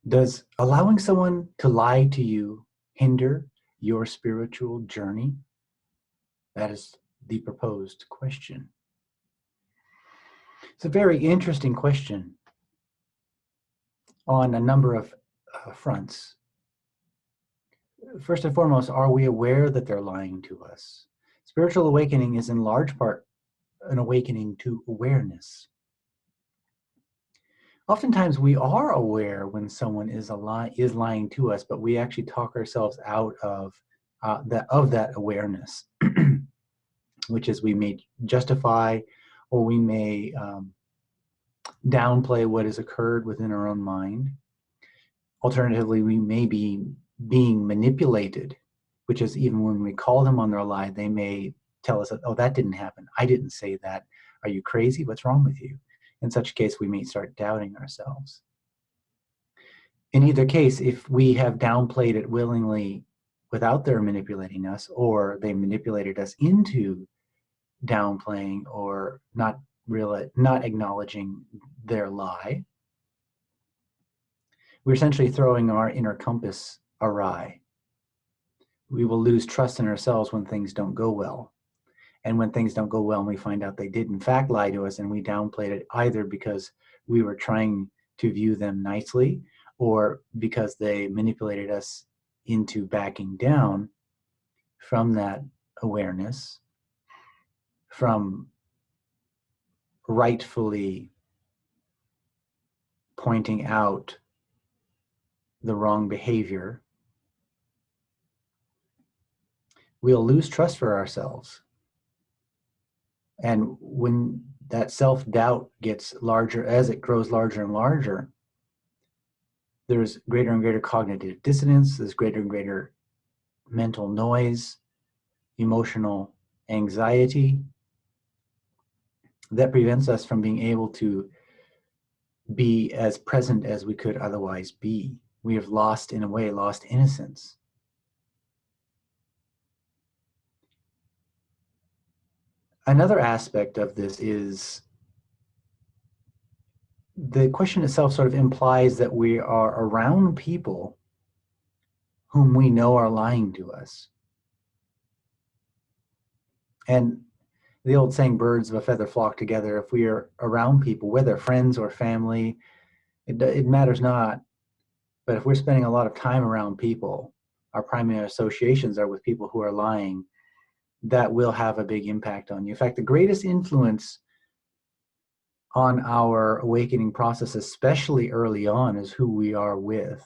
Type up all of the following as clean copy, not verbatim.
Does allowing someone to lie to you hinder your spiritual journey? That is the proposed question. It's a very interesting question on a number of fronts. First and foremost, are we aware that they're lying to us? Spiritual awakening is in large part an awakening to awareness. Oftentimes we are aware when someone is lying to us, but we actually talk ourselves out of that awareness, which is we may justify or we may downplay what has occurred within our own mind. Alternatively, we may be being manipulated, which is even when we call them on their lie, they may tell us, oh, that didn't happen. I didn't say that. Are you crazy? What's wrong with you? In such a case, we may start doubting ourselves. In either case, if we have downplayed it willingly without their manipulating us, or they manipulated us into downplaying or not acknowledging their lie, we're essentially throwing our inner compass awry. We will lose trust in ourselves when things don't go well. And when things don't go well and we find out they did in fact lie to us and we downplayed it either because we were trying to view them nicely or because they manipulated us into backing down from that awareness, from rightfully pointing out the wrong behavior, we'll lose trust for ourselves. And when that self-doubt gets larger, as it grows larger and larger, there's greater and greater cognitive dissonance, there's greater and greater mental noise, emotional anxiety that prevents us from being able to be as present as we could otherwise be. We have lost, in a way, lost innocence. Another aspect of this is the question itself sort of implies that we are around people whom we know are lying to us. And the old saying, birds of a feather flock together. If we are around people, whether friends or family, it matters not. But if we're spending a lot of time around people, our primary associations are with people who are lying, that will have a big impact on you. In fact, the greatest influence on our awakening process, especially early on, is who we are with.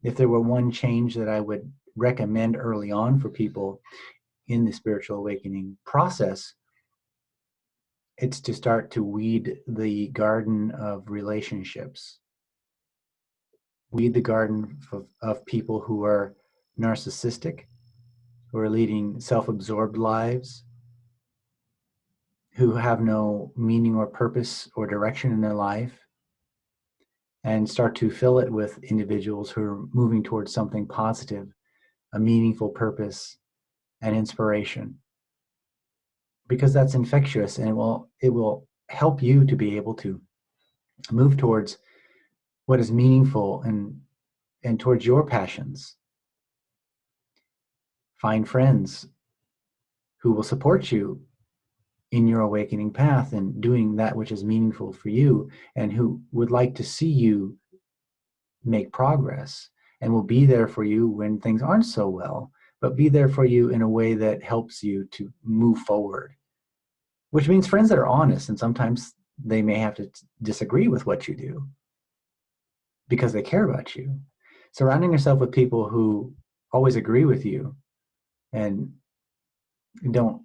If there were one change that I would recommend early on for people in the spiritual awakening process, it's to start to weed the garden of relationships. Weed the garden of people who are narcissistic, who are leading self-absorbed lives, who have no meaning or purpose or direction in their life, and start to fill it with individuals who are moving towards something positive, a meaningful purpose and inspiration. Because that's infectious, and it will help you to be able to move towards what is meaningful and towards your passions. Find friends who will support you in your awakening path and doing that which is meaningful for you, and who would like to see you make progress and will be there for you when things aren't so well, but be there for you in a way that helps you to move forward. Which means friends that are honest, and sometimes they may have to disagree with what you do because they care about you. Surrounding yourself with people who always agree with you and don't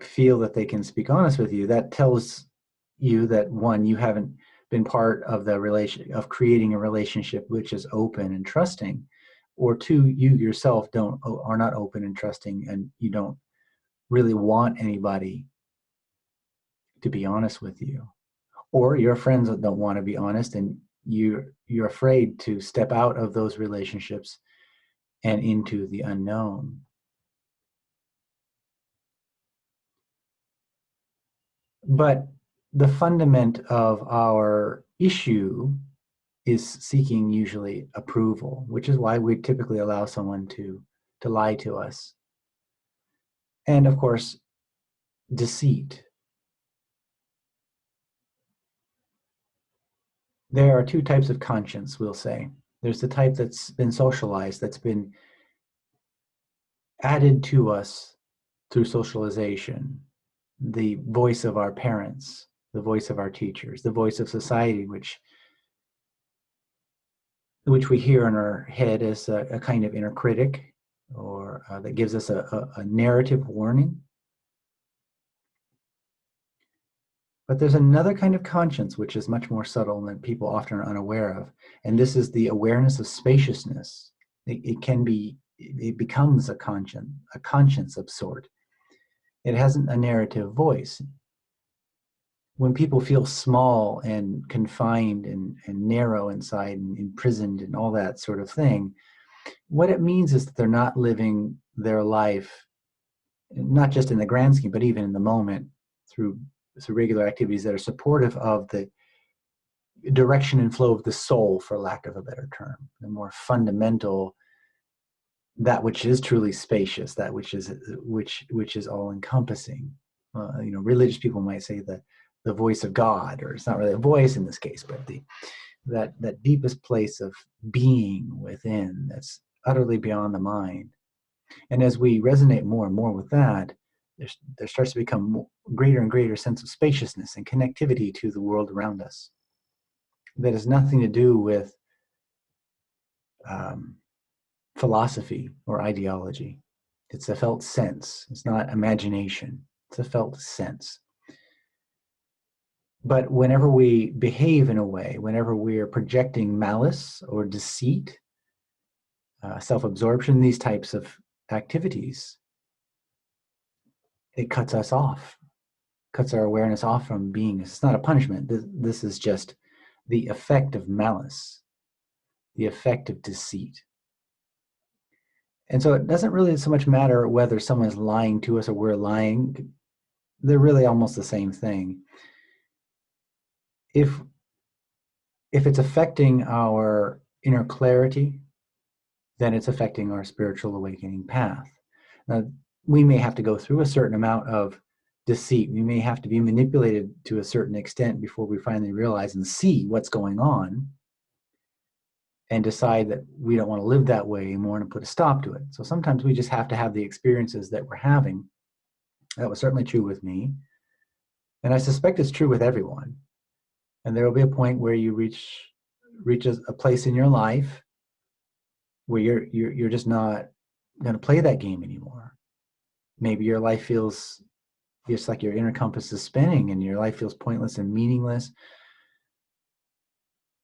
feel that they can speak honest with you, that tells you that, one, you haven't been part of the of creating a relationship which is open and trusting, or two, you yourself are not open and trusting, and you don't really want anybody to be honest with you, or your friends don't want to be honest, and you're afraid to step out of those relationships and into the unknown. But the fundament of our issue is seeking usually approval, which is why we typically allow someone to lie to us. And of course, deceit. There are two types of conscience, we'll say. There's the type that's been socialized, that's been added to us through socialization, the voice of our parents, the voice of our teachers, the voice of society, which we hear in our head as a kind of inner critic, or that gives us a narrative warning. But there's another kind of conscience which is much more subtle and that people often are unaware of, and this is the awareness of spaciousness. It becomes a conscience of sort. It hasn't a narrative voice. When people feel small and confined and narrow inside and imprisoned and all that sort of thing, what it means is that they're not living their life, not just in the grand scheme, but even in the moment, through regular activities that are supportive of the direction and flow of the soul, for lack of a better term, the more fundamental, that which is truly spacious, that which is all encompassing. Religious people might say the voice of God, or it's not really a voice in this case, but that deepest place of being within that's utterly beyond the mind. And as we resonate more and more with that, there starts to become greater and greater sense of spaciousness and connectivity to the world around us. That has nothing to do with philosophy or ideology. It's a felt sense. It's not imagination. It's a felt sense. But whenever we behave in a way, whenever we're projecting malice or deceit, self-absorption, these types of activities, it cuts us off, cuts our awareness off from being. It's not a punishment. This is just the effect of malice, the effect of deceit. And so it doesn't really so much matter whether someone's lying to us or we're lying. They're really almost the same thing. If it's affecting our inner clarity, then it's affecting our spiritual awakening path. Now, we may have to go through a certain amount of deceit. We may have to be manipulated to a certain extent before we finally realize and see what's going on and decide that we don't want to live that way anymore and put a stop to it. So sometimes we just have to have the experiences that we're having. That was certainly true with me. And I suspect it's true with everyone. And there will be a point where you reach a place in your life where you're just not going to play that game anymore. Maybe your life feels just like your inner compass is spinning and your life feels pointless and meaningless.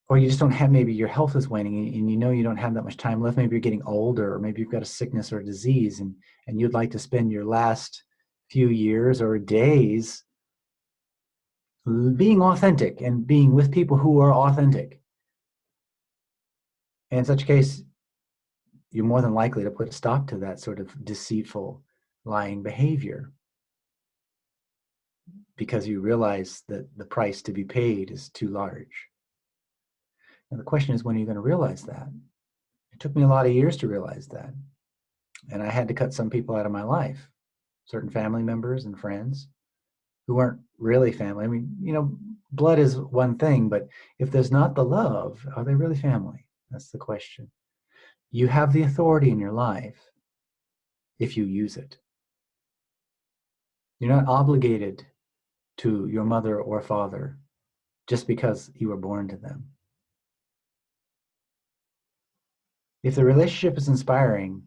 Or you just don't have, maybe your health is waning and you don't have that much time left. Maybe you're getting older, or maybe you've got a sickness or a disease and you'd like to spend your last few years or days being authentic and being with people who are authentic. And in such a case, you're more than likely to put a stop to that sort of deceitful, lying behavior, because you realize that the price to be paid is too large. And the question is, when are you going to realize that? It took me a lot of years to realize that. And I had to cut some people out of my life, certain family members and friends who weren't really family. I mean, blood is one thing, but if there's not the love, are they really family? That's the question. You have the authority in your life if you use it. You're not obligated to your mother or father just because you were born to them. If the relationship is inspiring,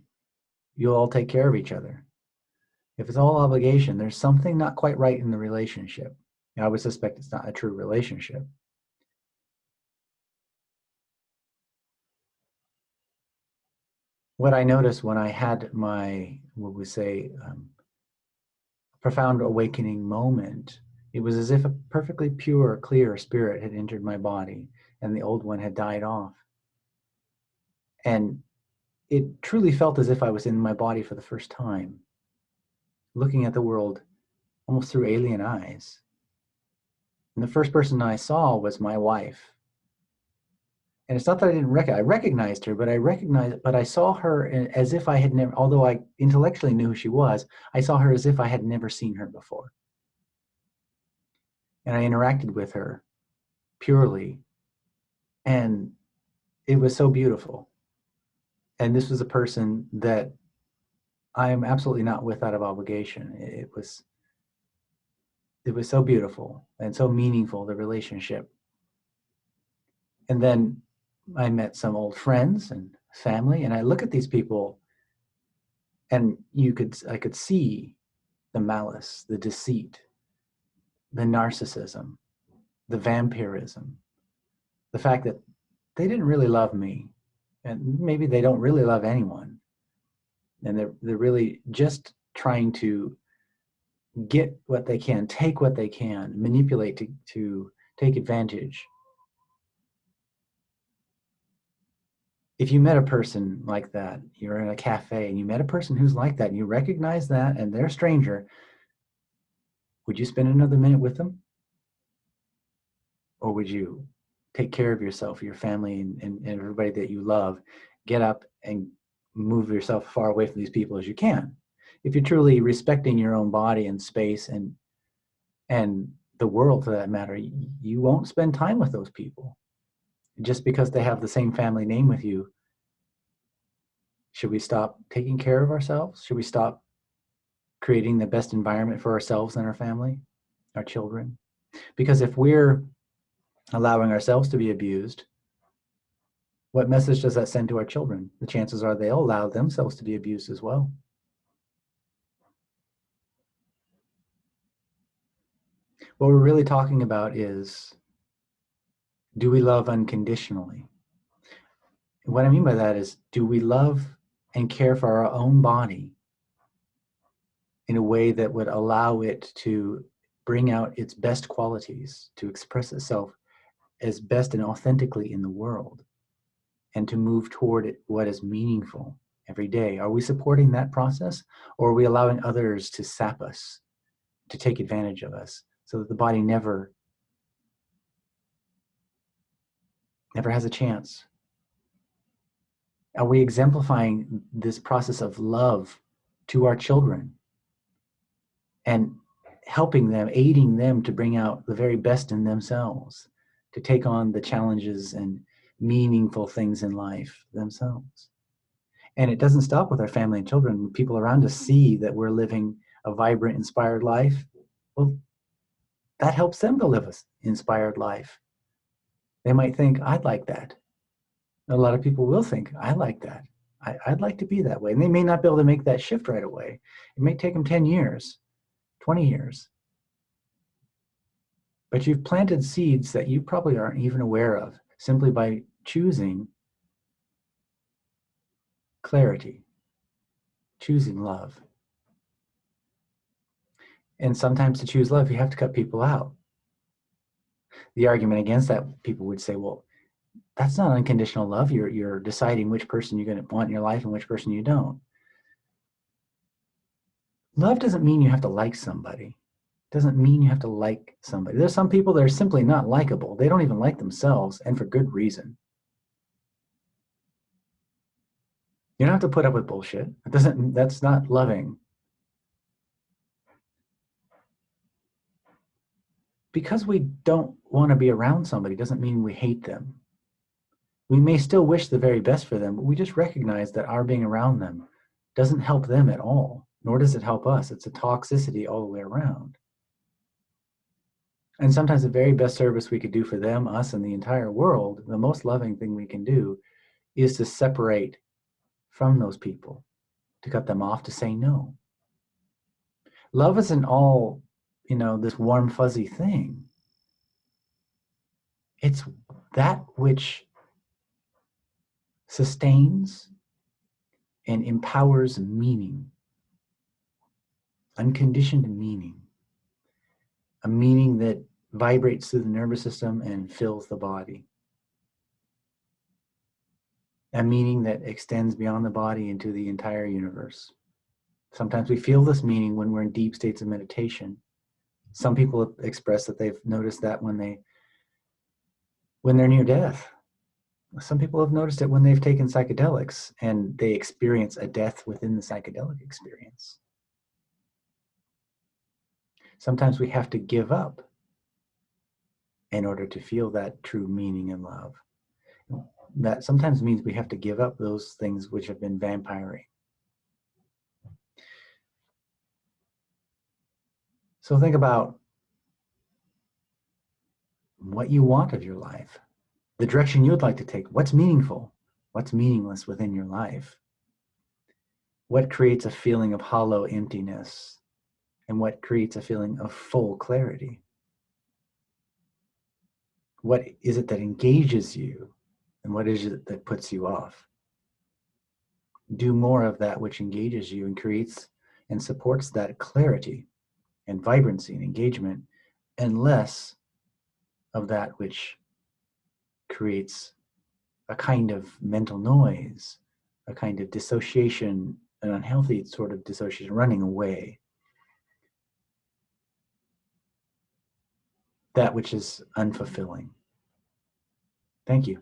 you'll all take care of each other. If it's all obligation, there's something not quite right in the relationship. I would suspect it's not a true relationship. What I noticed when I had my, what we say, profound awakening moment, it was as if a perfectly pure, clear spirit had entered my body and the old one had died off. And it truly felt as if I was in my body for the first time, looking at the world almost through alien eyes. And the first person I saw was my wife. And it's not that I didn't I recognized her, but I saw her as if I had never, although I intellectually knew who she was, I saw her as if I had never seen her before. And I interacted with her purely, and it was so beautiful. And this was a person that I am absolutely not with out of obligation. It was so beautiful and so meaningful, the relationship. And then I met some old friends and family, and I look at these people, and I could see the malice, the deceit, the narcissism, the vampirism, the fact that they didn't really love me, and maybe they don't really love anyone, and they're really just trying to get what they can, take what they can, manipulate to take advantage. If you met a person like that, you're in a cafe and you met a person who's like that, and you recognize that, and they're a stranger, would you spend another minute with them? Or would you take care of yourself, your family, and everybody that you love, get up and move yourself far away from these people as you can? If you're truly respecting your own body and space and the world for that matter, you won't spend time with those people just because they have the same family name with you. Should we stop taking care of ourselves? Should we stop creating the best environment for ourselves and our family, our children? Because if we're allowing ourselves to be abused, what message does that send to our children? The chances are they'll allow themselves to be abused as well. What we're really talking about is, do we love unconditionally? And what I mean by that is, do we love and care for our own body in a way that would allow it to bring out its best qualities, to express itself as best and authentically in the world, and to move toward it, what is meaningful every day? Are we supporting that process, or are we allowing others to sap us, to take advantage of us, so that the body never has a chance? Are we exemplifying this process of love to our children and helping them, aiding them to bring out the very best in themselves, to take on the challenges and meaningful things in life themselves? And it doesn't stop with our family and children. When people around us see that we're living a vibrant, inspired life, well, that helps them to live an inspired life. They might think, I'd like that. A lot of people will think, I like that. I'd like to be that way. And they may not be able to make that shift right away. It may take them 10 years, 20 years. But you've planted seeds that you probably aren't even aware of, simply by choosing clarity, choosing love. And sometimes to choose love, you have to cut people out. The argument against that, people would say, well, that's not unconditional love. You're deciding which person you're going to want in your life and which person you don't. Love doesn't mean you have to like somebody. It doesn't mean you have to like somebody. There's some people that are simply not likable. They don't even like themselves, and for good reason. You don't have to put up with bullshit. That's not loving. Because we don't want to be around somebody doesn't mean we hate them. We may still wish the very best for them, but we just recognize that our being around them doesn't help them at all, nor does it help us. It's a toxicity all the way around. And sometimes the very best service we could do for them, us, and the entire world, the most loving thing we can do, is to separate from those people, to cut them off, to say no. Love isn't all, this warm, fuzzy thing. It's that which sustains and empowers meaning, unconditioned meaning, a meaning that vibrates through the nervous system and fills the body, a meaning that extends beyond the body into the entire universe. Sometimes we feel this meaning when we're in deep states of meditation. Some people express that they've noticed that when they're near death, Some people have noticed it when they've taken psychedelics and they experience a death within the psychedelic experience. Sometimes we have to give up in order to feel that true meaning and love. That sometimes means we have to give up those things which have been vampiring. So think about what you want of your life, the direction you'd like to take, what's meaningful, what's meaningless within your life, what creates a feeling of hollow emptiness, and what creates a feeling of full clarity. What is it that engages you, and what is it that puts you off? Do more of that which engages you and creates and supports that clarity and vibrancy and engagement, and less of that which creates a kind of mental noise, a kind of dissociation, an unhealthy sort of dissociation, running away. That which is unfulfilling. Thank you.